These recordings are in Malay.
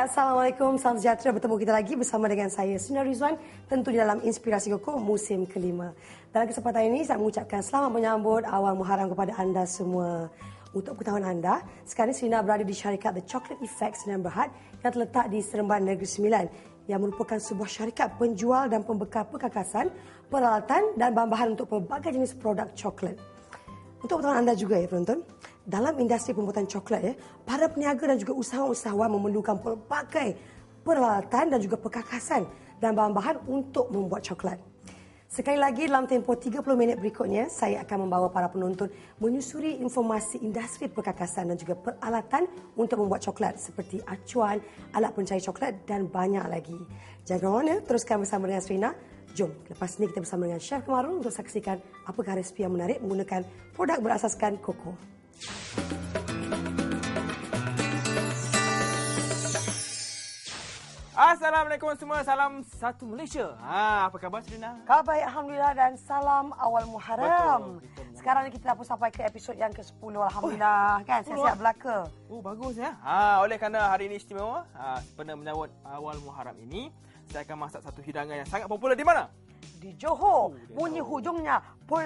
Assalamualaikum, salam sejahtera. Bertemu kita lagi bersama dengan saya, Sina Rizwan, tentunya dalam Inspirasi Koko musim kelima. Dalam kesempatan ini, saya mengucapkan selamat menyambut awal Muharram kepada anda semua. Untuk pengetahuan anda, sekarang ini Sina berada di syarikat The Chocolate Effect Sdn Bhd yang terletak di Seremban Negeri Sembilan, yang merupakan sebuah syarikat penjual dan pembekal perkakasan, peralatan dan bahan-bahan untuk pelbagai jenis produk coklat. Untuk pengetahuan anda juga ya penonton, dalam industri pembuatan coklat ya, para peniaga dan juga usahawan-usahawan memerlukan pelbagai peralatan dan juga perkakasan dan bahan-bahan untuk membuat coklat. Sekali lagi dalam tempoh 30 minit berikutnya, saya akan membawa para penonton menyusuri informasi industri perkakasan dan juga peralatan untuk membuat coklat seperti acuan, alat pencair coklat dan banyak lagi. Jangan ke mana, teruskan bersama dengan Serina. Jom, lepas ini kita bersama dengan Chef Kemarul untuk saksikan apakah resipi yang menarik menggunakan produk berasaskan koko. Assalamualaikum semua, salam satu Malaysia. Apa khabar Serina? Khabar baik, Alhamdulillah, dan salam awal Muharram. Sekarang ni kita pun sampai ke episod yang ke-10, Alhamdulillah. Kan, siap-siap belaka. Bagus ya. Oleh kerana hari ini istimewa, sempena menyambut awal Muharram ini, saya akan masak satu hidangan yang sangat popular di mana? Di Johor. Bunyi hujungnya pul.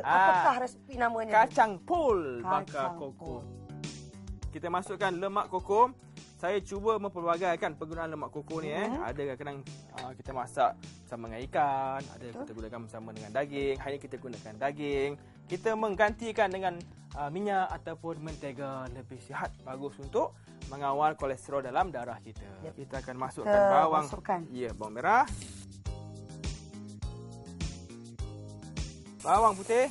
Apakah resipi namanya? Kacang pul bakar koko. Kita masukkan lemak koko. Saya cuba mempelbagaikan penggunaan lemak koko ni. Ada kadang-kadang kita masak bersama dengan ikan, ada kita gunakan bersama dengan daging. Hari ini kita gunakan daging. Kita menggantikan dengan minyak ataupun mentega, lebih sihat, bagus untuk mengawal kolesterol dalam darah kita. Kita akan masukkan bawang. Ya, bawang merah. Bawang putih.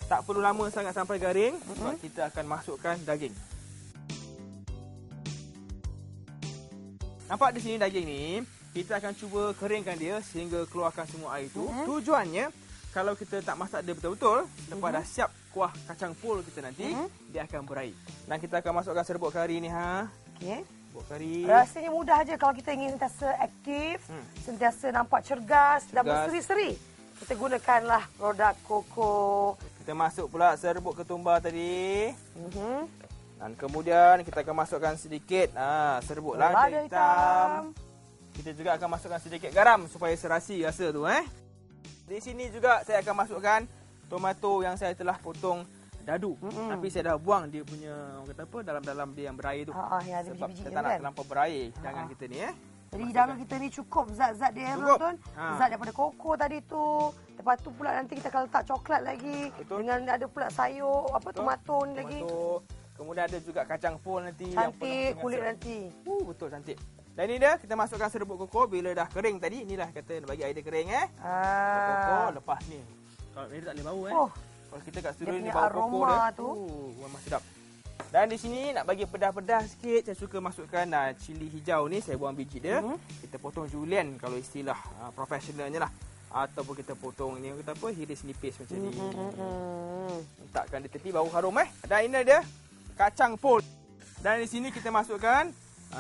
Tak perlu lama sangat sampai garing sebab kita akan masukkan daging. Nampak di sini daging ni, kita akan cuba keringkan dia sehingga keluarkan semua air itu. Tujuannya, kalau kita tak masak dia betul-betul, lepas dah siap kuah kacang pul kita nanti, dia akan berair. Dan kita akan masukkan serbuk kari ni. Okey. Serbuk kari. Rasanya mudah aja kalau kita ingin sentiasa aktif, sentiasa nampak cergas dan berseri-seri. Kita gunakanlah produk koko. Kita masuk pula serbuk ketumbar tadi. Dan kemudian kita akan masukkan sedikit serbuk lada hitam. Kita juga akan masukkan sedikit garam supaya serasi rasa tu. Di sini juga saya akan masukkan tomato yang saya telah potong dadu. Tapi saya dah buang dia punya, orang kata apa, dalam-dalam dia yang berair tu. Yang ada sebab biji-biji kita tak nak terlampau berair hidangan kita ni. Jadi hidangan kita ni cukup zat-zat dia, tuan. Zat daripada koko tadi tu. Lepas tu pula nanti kita akan letak coklat lagi. Dengan ada pula sayur, tomato ni lagi. Kemudian ada juga kacang pul nanti. Cantik kulit nanti. Betul, cantik. Dan ini dia, kita masukkan serbuk koko bila dah kering tadi. Inilah kata bagi air dia kering. Koko lepas ni. Kalau ni tak boleh bau. Kalau kita kat studio ni bau koko dia. Memang sedap. Dan di sini nak bagi pedas-pedas sikit, saya suka masukkan cili hijau ni. Saya buang biji dia. Kita potong julienne kalau istilah profesionalnya lah. Ataupun kita potong ni, kita apa, hiris nipis macam ni. Letakkan di tepi, bau harum. Dan ini dia kacang pul. Dan di sini kita masukkan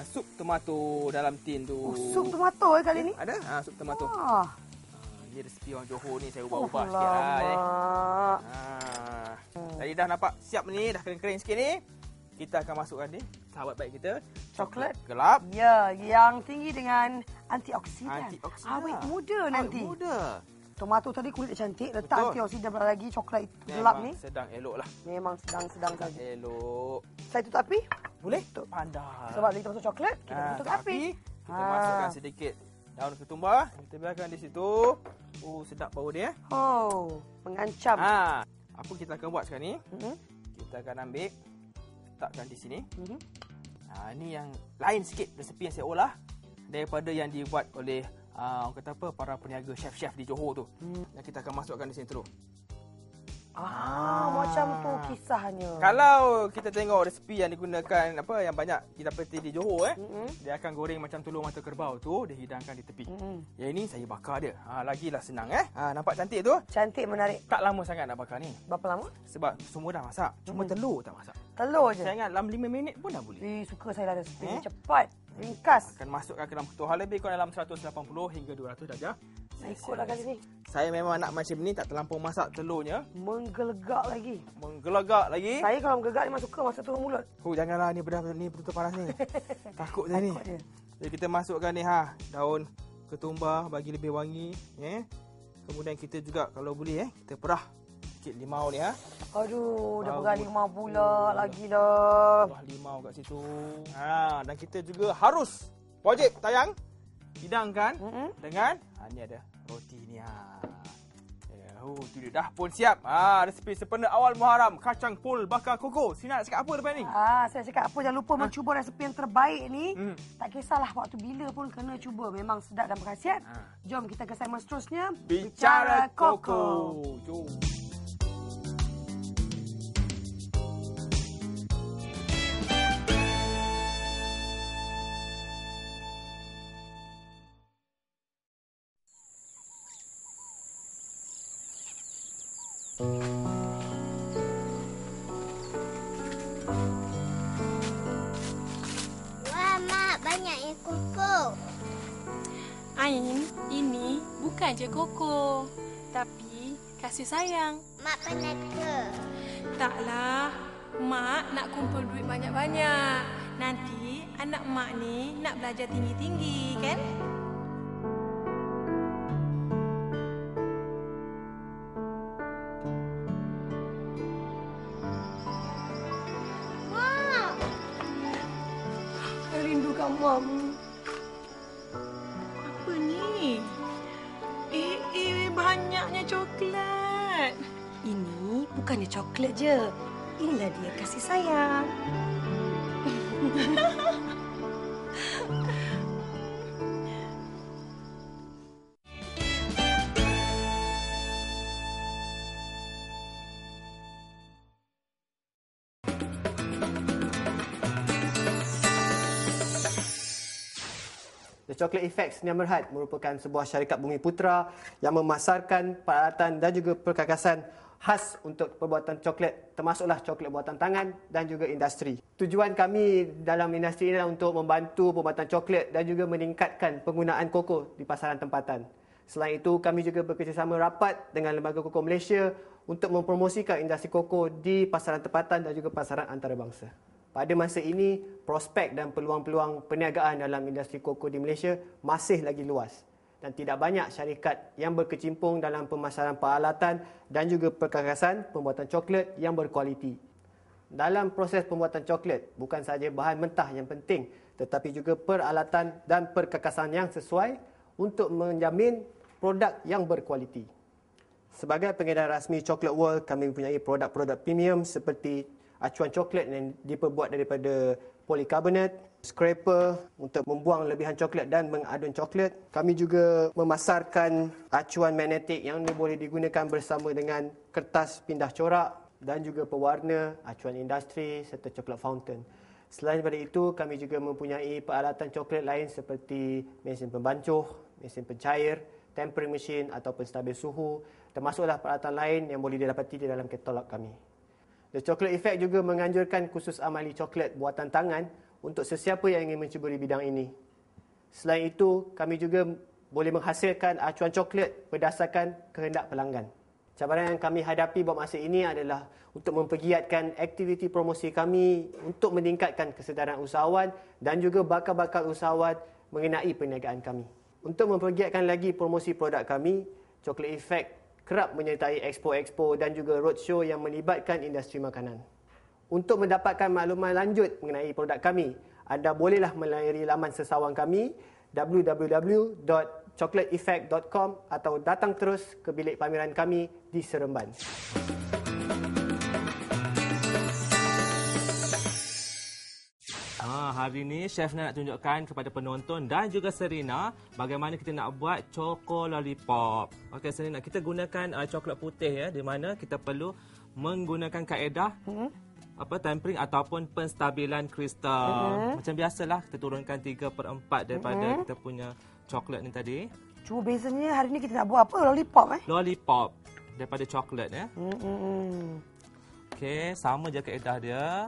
sup tomato dalam tin tu. Sup tomato kali ni? Ada, sup tomato. Ini resipi orang Johor ni, saya ubah-ubah sikit lah. Jadi dah nampak siap ni, dah kering-kering sikit ni. Kita akan masukkan ni, sahabat baik kita, coklat gelap. Ya, yang tinggi dengan antioksidan. Awet muda nanti. Awet muda. Tomato tadi kulit dia cantik, letak antioksidan lagi coklat gelap ni. Sedang elok lah. Memang sedang saja. Elok. Saya tutup api? Boleh? Pandai. Sebab kita masuk coklat, kita tutup api. Kita masukkan sedikit daun ketumbar. Kita biarkan di situ. Sedap bau dia. Mengancam. Apa kita akan buat sekarang ni? Kita akan ambil, letakkan di sini. Ini yang lain sikit resepi yang saya olah daripada yang dibuat oleh orang kata apa, para peniaga chef-chef di Johor tu. Dan kita akan masukkan di sini terus. Macam tu kisahnya. Kalau kita tengok resepi yang digunakan yang banyak kita dapati di Johor dia akan goreng macam telur mata kerbau tu, dia hidangkan di tepi. Yang ini saya bakar dia. Lagilah senang nampak cantik tu. Cantik, menarik. Tak lama sangat nak bakar ni. Berapa lama? Sebab semua dah masak. Cuma telur tak masak. Telur je. Saya ingat dalam 5 minit pun dah boleh. Suka saya lah resepi cepat, ringkas. Akan masukkan ke dalam ketulah lebih kurang dalam 180 hingga 200 darjah Ikutlah kali ni. Saya memang nak macam ni, tak terlampau masak telurnya. Menggelegak lagi. Menggelegak lagi. Saya kalau menggelegak ni memang suka masak telur mulut. Janganlah, ni betul-betul panas ni. Takut saya ni. Jadi kita masukkan ni daun ketumbar bagi lebih wangi. Kemudian kita juga kalau boleh kita perah sikit limau ni. Aduh, dah perah limau pula lagi dah. Perah limau kat situ. Dan kita juga harus wajib tayang hidangkan dengan ni ada roti ni. Tu dia dah pun siap. Resipi sempena awal Muharram, kacang pul bakar koko. Sina nak cakap apa depan ni? Saya cakap apa, jangan lupa mencuba resepi yang terbaik ni. Tak kisahlah waktu bila pun kena cuba. Memang sedap dan berkhasiat. Jom kita ke segmen seterusnya. Bicara Koko. Jom. Wah, Mak, banyaknya koko. Ain, ini bukan je koko, tapi kasih sayang. Mak penat ke? Taklah, Mak nak kumpul duit banyak-banyak. Nanti anak Mak ni nak belajar tinggi-tinggi, kan? Mam. Apa ni? Banyaknya coklat. Ini bukannya coklat je. Inilah dia kasih sayang. The Chocolate Effect Sdn Bhd merupakan sebuah syarikat bumi putera yang memasarkan peralatan dan juga perkakasan khas untuk perbuatan coklat, termasuklah coklat buatan tangan dan juga industri. Tujuan kami dalam industri ini adalah untuk membantu pembuatan coklat dan juga meningkatkan penggunaan koko di pasaran tempatan. Selain itu, kami juga bekerjasama rapat dengan Lembaga Koko Malaysia untuk mempromosikan industri koko di pasaran tempatan dan juga pasaran antarabangsa. Pada masa ini, prospek dan peluang-peluang perniagaan dalam industri koko di Malaysia masih lagi luas dan tidak banyak syarikat yang berkecimpung dalam pemasaran peralatan dan juga perkakasan pembuatan coklat yang berkualiti. Dalam proses pembuatan coklat, bukan sahaja bahan mentah yang penting, tetapi juga peralatan dan perkakasan yang sesuai untuk menjamin produk yang berkualiti. Sebagai pengedar rasmi Chocolate World, kami mempunyai produk-produk premium seperti acuan coklat yang diperbuat daripada polikarbonat, scraper untuk membuang lebihan coklat dan mengadun coklat. Kami juga memasarkan acuan magnetik yang boleh digunakan bersama dengan kertas pindah corak dan juga pewarna, acuan industri serta coklat fountain. Selain daripada itu, kami juga mempunyai peralatan coklat lain seperti mesin pembancuh, mesin pencair, tempering machine ataupun stabil suhu, termasuklah peralatan lain yang boleh didapati di dalam katalog kami. The Chocolate Effect juga menganjurkan khusus amali coklat buatan tangan untuk sesiapa yang ingin mencuburi bidang ini. Selain itu, kami juga boleh menghasilkan acuan coklat berdasarkan kehendak pelanggan. Cabaran yang kami hadapi buat masa ini adalah untuk mempergiatkan aktiviti promosi kami untuk meningkatkan kesedaran usahawan dan juga bakal-bakal usahawan mengenai perniagaan kami. Untuk mempergiatkan lagi promosi produk kami, Chocolate Effect kerap menyertai expo-expo dan juga roadshow yang melibatkan industri makanan. Untuk mendapatkan makluman lanjut mengenai produk kami, anda bolehlah melayari laman sesawang kami www.chocolateeffect.com atau datang terus ke bilik pameran kami di Seremban. Hari ini Chef nak tunjukkan kepada penonton dan juga Serina bagaimana kita nak buat Choco Lollipop. Okey Serina, kita gunakan coklat putih ya, di mana kita perlu menggunakan kaedah tempering ataupun penstabilan kristal. Macam biasalah kita turunkan 3/4 daripada kita punya coklat ni tadi. Cuma bezanya hari ni kita nak buat apa? Lollipop Lollipop daripada coklat ya. Okey, sama je kaedah dia.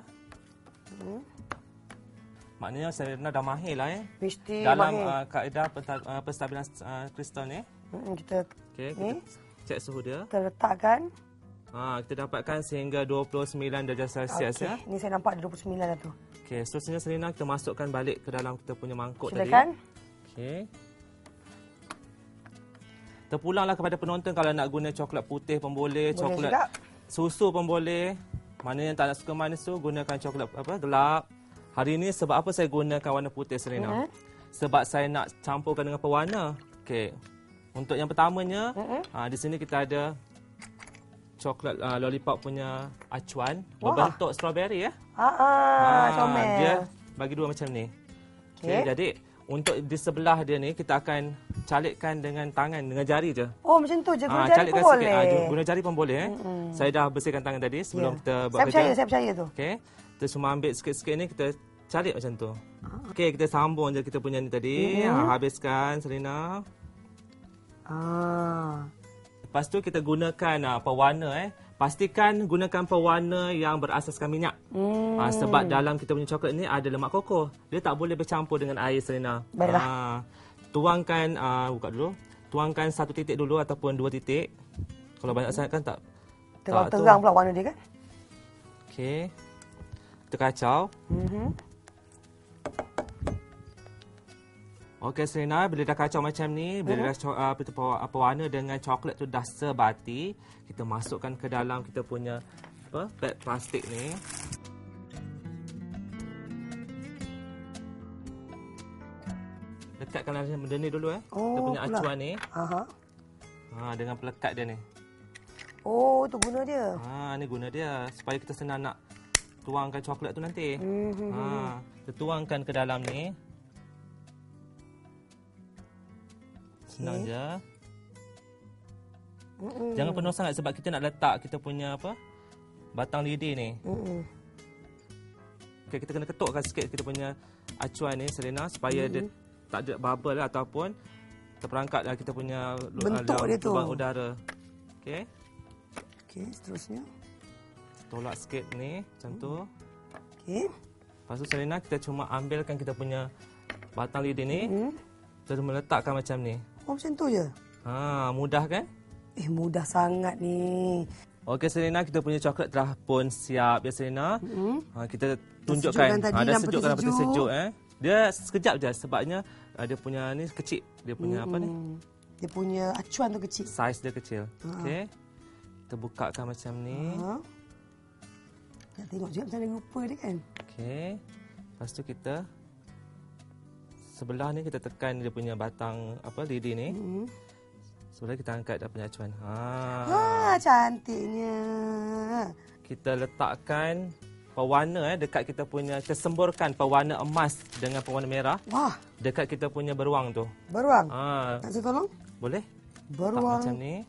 Maknanya Serena dah mahir lah Mesti dalam mahir. kaedah penstabilan kristal ni. Kita Kita cek suhu dia. kita letakkan. Kita dapatkan sehingga 29 darjah Celsius ya. Ni saya nampak ada 29 dah tu. Okey, seterusnya Serena kita masukkan balik ke dalam kita punya mangkuk Silakan. tadi. Okey. Terpulanglah kepada penonton kalau nak guna coklat putih pun boleh, coklat juga. susu pun boleh. Mana yang tak nak suka manis tu gunakan coklat gelap. Hari ini sebab apa saya gunakan warna putih Serena? Sebab saya nak campurkan dengan pewarna. Okey. Untuk yang pertamanya, di sini kita ada coklat lollipop punya acuan berbentuk strawberry ya. Comel. Dia bagi dua macam ni. Okey, jadi untuk di sebelah dia ni kita akan calikkan dengan tangan, dengan jari je. Oh, macam tu je. Guna jari pun boleh. Guna jari pun boleh. Saya dah bersihkan tangan tadi sebelum kita buat kerja. Saya percaya tu. Okey. Kita cuma ambil sikit-sikit ni, kita calik macam tu. Okey, kita sambung je kita punya ni tadi. Habiskan, Serena. Lepas tu kita gunakan pewarna. Pastikan gunakan pewarna yang berasaskan minyak. Sebab dalam kita punya coklat ni ada lemak koko. Dia tak boleh bercampur dengan air, Serena. Baiklah. Tuangkan, buka dulu. Tuangkan 1 titik dulu ataupun 2 titik. Kalau banyak sangat kan tak terang pula warna dia kan. Okey. Kita kacau. Okey Serena, bila dah kacau macam ni, bila dah pewarna dengan coklat tu dah sebati, kita masukkan ke dalam kita punya beg plastik ni. Lekatkan benda ni dulu kita punya acuan ni. Dengan pelekat dia ni. Oh, tu guna dia. Ni guna dia supaya kita senang nak tuangkan coklat tu nanti. Kita tuangkan ke dalam ni. Senang je. Jangan penuh sangat sebab kita nak letak kita punya batang lidi ni. Okay, kita kena ketukkan sikit kita punya acuan ni, Serena, supaya dia tak ada bubble ataupun terperangkap kita punya bentuk dia tu. Lubang udara. Okey. Okey, seterusnya. Tolak sikit ni, macam tu. Okey. Lepas tu Serena, kita cuma ambilkan kita punya batang lidi ni. Kita meletakkan macam ni. Oh, macam tu je? Mudah kan? Mudah sangat ni. Okey Serena, kita punya coklat telah pun siap ya Serena. Kita tunjukkan. Dah sejuk dalam peti sejuk. Dia sekejap je sebabnya dia punya ni kecil. Dia punya apa ni? Dia punya acuan tu kecil. Saiz dia kecil. Okey. Kita bukakan macam ni. Nak tengok juga macam mana rupa dia kan. Okey. Lepas tu kita sebelah ni kita tekan dia punya batang lidi ni. Sebelah kita angkat dia punya acuan. Cantiknya. Kita letakkan pewarna dekat kita punya, kita semburkan pewarna emas dengan pewarna merah. Wah, dekat kita punya beruang tu. Beruang? Nak saya tolong? Boleh. Beruang. Macam ni.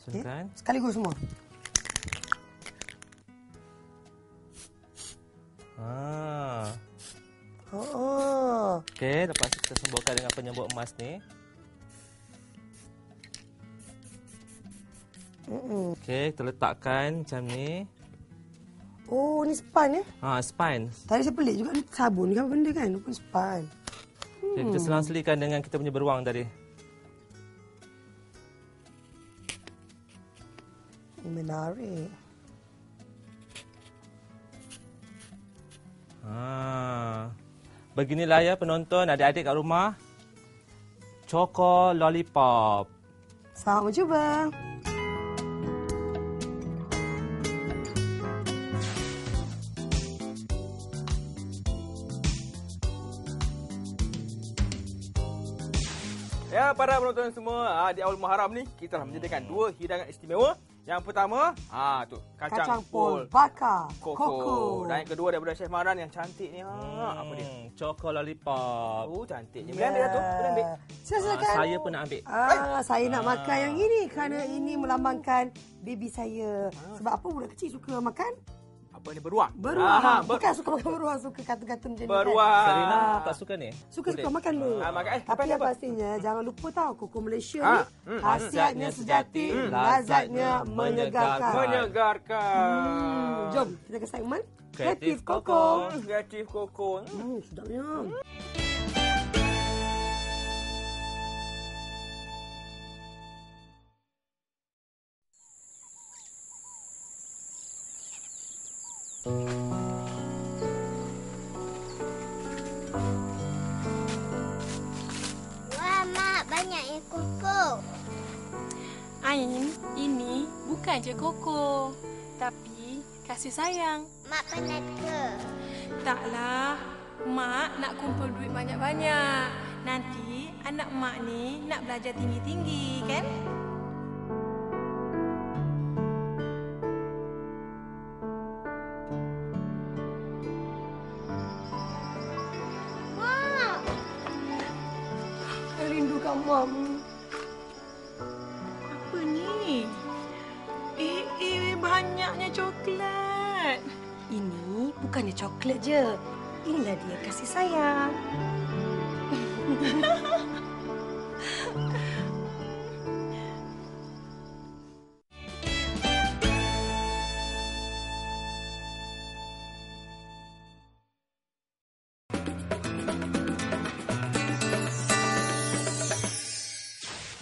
Sunkan. Sekaligus semua. Okey, lepas tu kita semburkan dengan penyembur emas ni. Okey, kita letakkan macam ni. Oh, ni span ya? Span. Tadi saya pelik juga ni sabun ke apa benda kan? Pun span. Okay, kita selang-selikan dengan kita punya beruang tadi. Menarik. Beginilah ya penonton, adik-adik kat rumah. Choco Lollipop. Selamat mencuba. Ya, para penonton semua, di awal Muharram ni kita telah menyediakan 2 hidangan istimewa. Yang pertama, tu kacang pol bakar koko. Dan yang kedua daripada Chef Maran yang cantik ni. Apa dia? Choco Lollipop. Cantiknya. Boleh ambil dah tu? Boleh ambil? Silakan. Saya pun nak ambil. Saya nak makan yang ini kerana ini melambangkan baby saya. Sebab apa budak kecil suka makan? Apa ni? Beruang. Bukan suka makan beruang, suka kartun-kartun macam ni. Beruang. Serena tak suka ni? Suka makan dulu. Tapi yang pastinya jangan lupa tahu koko Malaysia ni khasiatnya sejati, lazatnya menyegarkan. Menyegarkan. Jom kita ke segmen Kreatif Koko. Kreatif Koko. Sedapnya. Wah, Mak, banyak koko. Ain, ini bukan je koko, tapi kasih sayang. Mak penat ke? Taklah, Mak nak kumpul duit banyak-banyak. Nanti anak Mak ni nak belajar tinggi-tinggi, kan? Mak, Saya rindukan Mam. Apa ni? Banyaknya coklat. Ini bukannya coklat je. Inilah dia kasih sayang.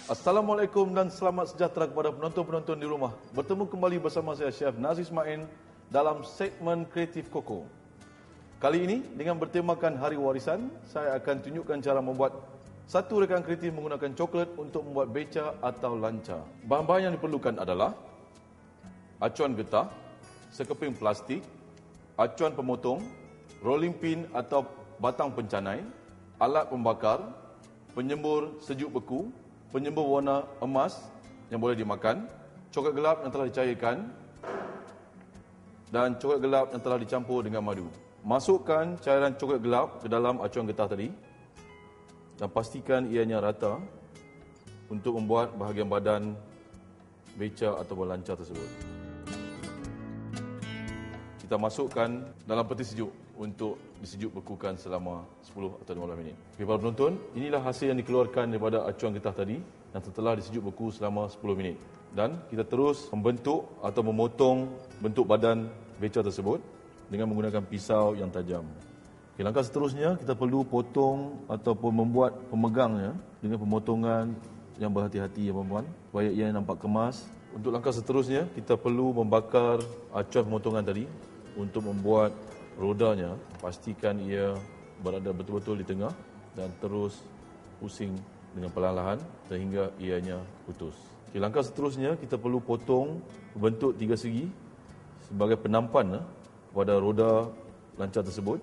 Assalamualaikum dan selamat sejahtera kepada penonton-penonton di rumah. Bertemu kembali bersama saya Chef Nazis Main dalam segmen Kreatif Koko. Kali ini dengan bertemakan Hari Warisan, saya akan tunjukkan cara membuat satu rekan kreatif menggunakan coklat untuk membuat beca atau lancar. Bahan-bahan yang diperlukan adalah acuan getah, sekeping plastik, acuan pemotong, rolling pin atau batang pencanai, alat pembakar, penyembur sejuk beku, penyembur warna emas yang boleh dimakan, coklat gelap yang telah dicairkan dan coklat gelap yang telah dicampur dengan madu. Masukkan cairan coklat gelap ke dalam acuan getah tadi dan pastikan ianya rata untuk membuat bahagian badan beca atau lancar tersebut. Kita masukkan dalam peti sejuk untuk disejuk bekukan selama 10 atau 15 minit. Okey, para penonton, inilah hasil yang dikeluarkan daripada acuan getah tadi yang telah disejuk beku selama 10 minit. Dan kita terus membentuk atau memotong bentuk badan beca tersebut dengan menggunakan pisau yang tajam. Okey, langkah seterusnya kita perlu potong ataupun membuat pemegangnya dengan pemotongan yang berhati-hati ya puan-puan, supaya ia nampak kemas. Untuk langkah seterusnya kita perlu membakar acuan pemotongan tadi untuk membuat rodanya. Pastikan ia berada betul-betul di tengah dan terus pusing dengan perlahan-lahan sehingga ianya putus. Okay, langkah seterusnya kita perlu potong bentuk tiga segi sebagai penampan pada roda lancar tersebut.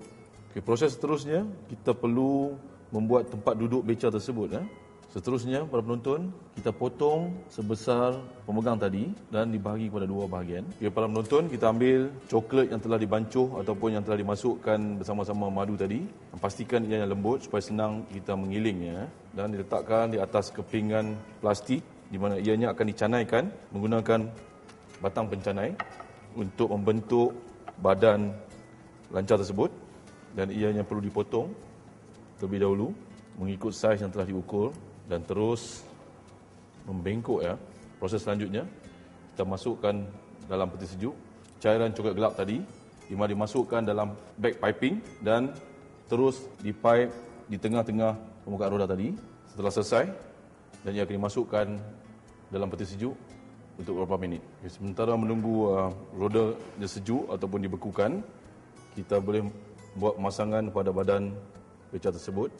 Okay, proses seterusnya kita perlu membuat tempat duduk beca tersebut. Seterusnya, para penonton, kita potong sebesar pemegang tadi dan dibahagi kepada dua bahagian. Okay, para penonton, kita ambil coklat yang telah dibancuh ataupun yang telah dimasukkan bersama-sama madu tadi. Pastikan ia lembut supaya senang kita mengilingnya dan diletakkan di atas kepingan plastik di mana ianya akan dicanaikan menggunakan batang pencanai untuk membentuk badan lancar tersebut dan ianya perlu dipotong terlebih dahulu mengikut saiz yang telah diukur. Dan terus membengkok ya. Proses selanjutnya kita masukkan dalam peti sejuk cairan coklat gelap tadi, di mana dimasukkan dalam bag piping dan terus dipipe di tengah-tengah permukaan roda tadi. Setelah selesai dan ia akan dimasukkan dalam peti sejuk untuk beberapa minit. Sementara menunggu roda dia sejuk ataupun dibekukan, kita boleh buat pemasangan pada badan beca tersebut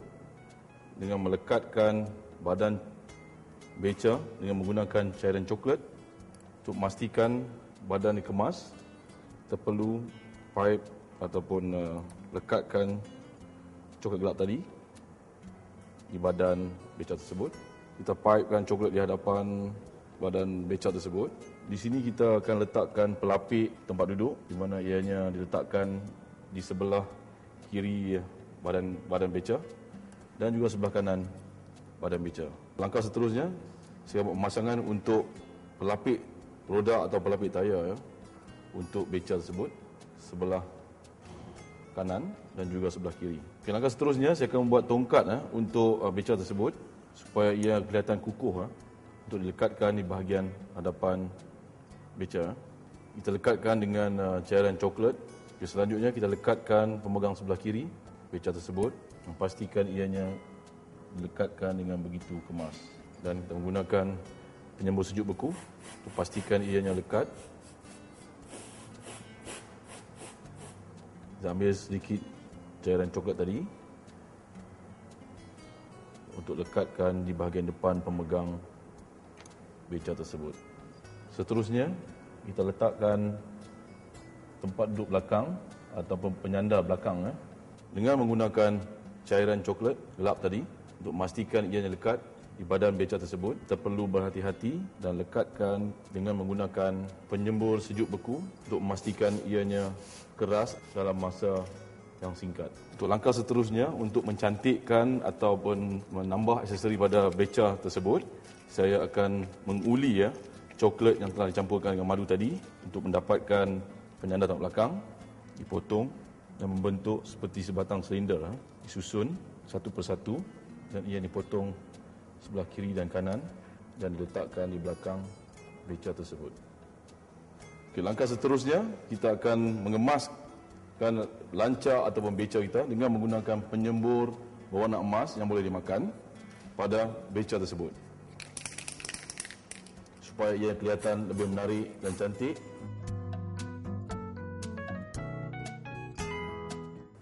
dengan melekatkan badan beca dengan menggunakan cairan coklat untuk memastikan badan dikemas. Kita perlu pipe ataupun lekatkan coklat gelap tadi di badan beca tersebut. Kita pipekan coklat di hadapan badan beca tersebut. Di sini kita akan letakkan pelapik tempat duduk di mana ianya diletakkan di sebelah kiri badan beca dan juga sebelah kanan badan beca. Langkah seterusnya, saya buat pemasangan untuk pelapik roda atau pelapik tayar untuk beca tersebut sebelah kanan dan juga sebelah kiri. Okay, langkah seterusnya, saya akan membuat tongkat untuk beca tersebut supaya ia kelihatan kukuh untuk dilekatkan di bahagian hadapan beca. Kita lekatkan dengan cairan coklat. Selanjutnya kita lekatkan pemegang sebelah kiri beca tersebut, memastikan ianya dilekatkan dengan begitu kemas. Dan kita menggunakan penyembur sejuk beku untuk pastikan ianya lekat. Kita ambil sedikit cairan coklat tadi untuk lekatkan di bahagian depan pemegang beca tersebut. Seterusnya, kita letakkan tempat duduk belakang ataupun penyandar belakang dengan menggunakan cairan coklat gelap tadi untuk memastikan ianya lekat di badan beca tersebut. Kita perlu berhati-hati dan lekatkan dengan menggunakan penyembur sejuk beku untuk memastikan ianya keras dalam masa yang singkat. Untuk langkah seterusnya, untuk mencantikkan ataupun menambah aksesori pada beca tersebut, saya akan menguli coklat yang telah dicampurkan dengan madu tadi untuk mendapatkan penyandar tangan belakang, dipotong dan membentuk seperti sebatang silinder, disusun satu persatu dan ia dipotong sebelah kiri dan kanan dan diletakkan di belakang beca tersebut. Okay, langkah seterusnya, kita akan mengemaskan lancar ataupun beca kita dengan menggunakan penyembur berwarna emas yang boleh dimakan pada beca tersebut, supaya ia kelihatan lebih menarik dan cantik.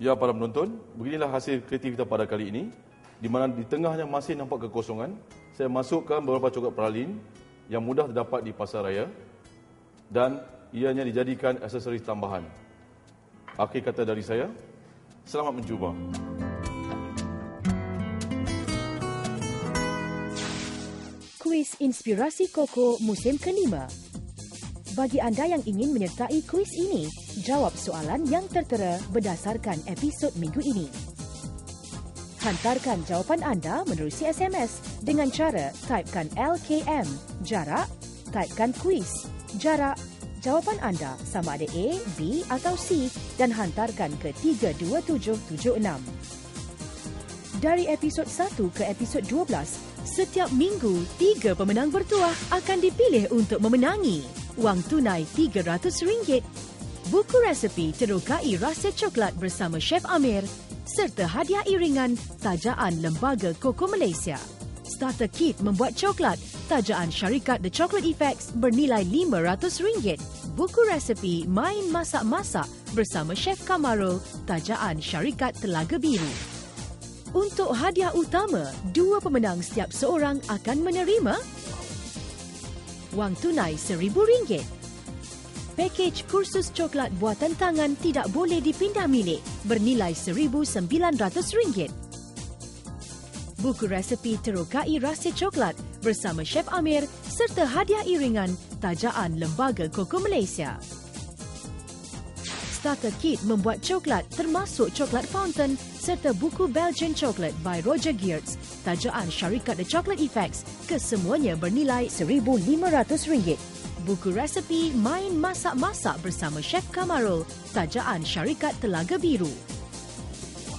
Ya, para penonton, beginilah hasil kreatif kita pada kali ini, di mana di tengahnya masih nampak kekosongan. Saya masukkan beberapa coklat pralin yang mudah terdapat di pasar raya dan ianya dijadikan aksesoris tambahan. Akhir kata dari saya, selamat mencuba. Kuis Inspirasi Koko musim ke-5. Bagi anda yang ingin menyertai kuis ini, jawab soalan yang tertera berdasarkan episod minggu ini. Hantarkan jawapan anda menerusi SMS dengan cara typekan LKM, jarak, typekan kuis, jarak, jawapan anda sama ada A, B atau C dan hantarkan ke 32776. Dari episod 1 ke episod 12, setiap minggu 3 pemenang bertuah akan dipilih untuk memenangi wang tunai RM300, buku resepi terokai rasa coklat bersama Chef Amir serta hadiah iringan tajaan Lembaga Koko Malaysia. Starter kit membuat coklat tajaan syarikat The Chocolate Effects bernilai RM500, buku resepi main masak-masak bersama Chef Kamarul tajaan syarikat Telaga Biru. Untuk hadiah utama, 2 pemenang setiap seorang akan menerima wang tunai RM1,000. Pakej kursus coklat buatan tangan tidak boleh dipindah milik bernilai RM1,900. Buku resepi terokai rasa coklat bersama Chef Amir serta hadiah iringan tajaan Lembaga Koko Malaysia. Starter kit membuat coklat termasuk coklat fountain serta buku Belgian Chocolate by Roger Geertz tajaan syarikat The Chocolate Effects kesemuanya bernilai RM1,500. Buku resepi main masak-masak bersama Chef Kamarul tajaan syarikat Telaga Biru.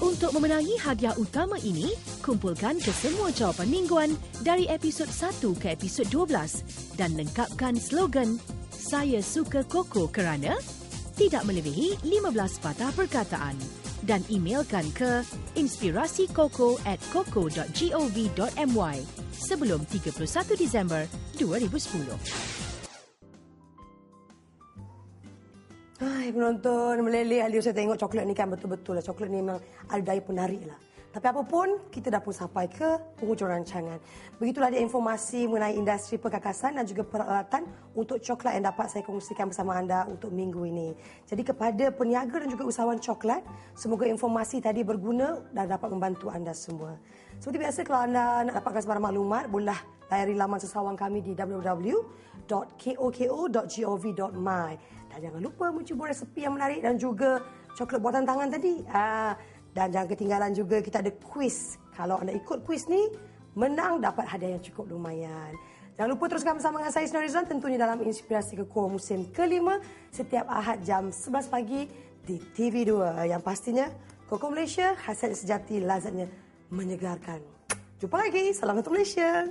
Untuk memenangi hadiah utama ini, kumpulkan kesemua jawapan mingguan dari episod 1 ke episod 12 dan lengkapkan slogan "Saya suka Koko kerana" tidak melebihi 15 patah perkataan dan emailkan ke inspirasikoko@koko.gov.my sebelum 31 Disember 2010. Hai penonton, meleleh Alio saya tengok coklat ni kan betul-betul lah. Coklat ni memang ada daya penarik lah. Tapi apapun, kita dah pun sampai ke penghujung rancangan. Begitulah dia informasi mengenai industri perkakasan dan juga peralatan untuk coklat yang dapat saya kongsikan bersama anda untuk minggu ini. Jadi kepada peniaga dan juga usahawan coklat, semoga informasi tadi berguna dan dapat membantu anda semua. Seperti biasa, kalau anda nak dapatkan sebarang maklumat, bolehlah layari laman sesawang kami di www.koko.gov.my. Dan jangan lupa mencuba resepi yang menarik dan juga coklat buatan tangan tadi. Dan jangan ketinggalan juga kita ada kuis. Kalau anda ikut kuis ni, menang dapat hadiah yang cukup lumayan. Jangan lupa teruskan bersama dengan saya Sina Rizwan tentunya dalam Inspirasi Koko musim ke-5 setiap Ahad jam 11 pagi di TV2. Yang pastinya Koko Malaysia, khasiat sejati lazatnya menyegarkan. Jumpa lagi. Salam untuk Malaysia.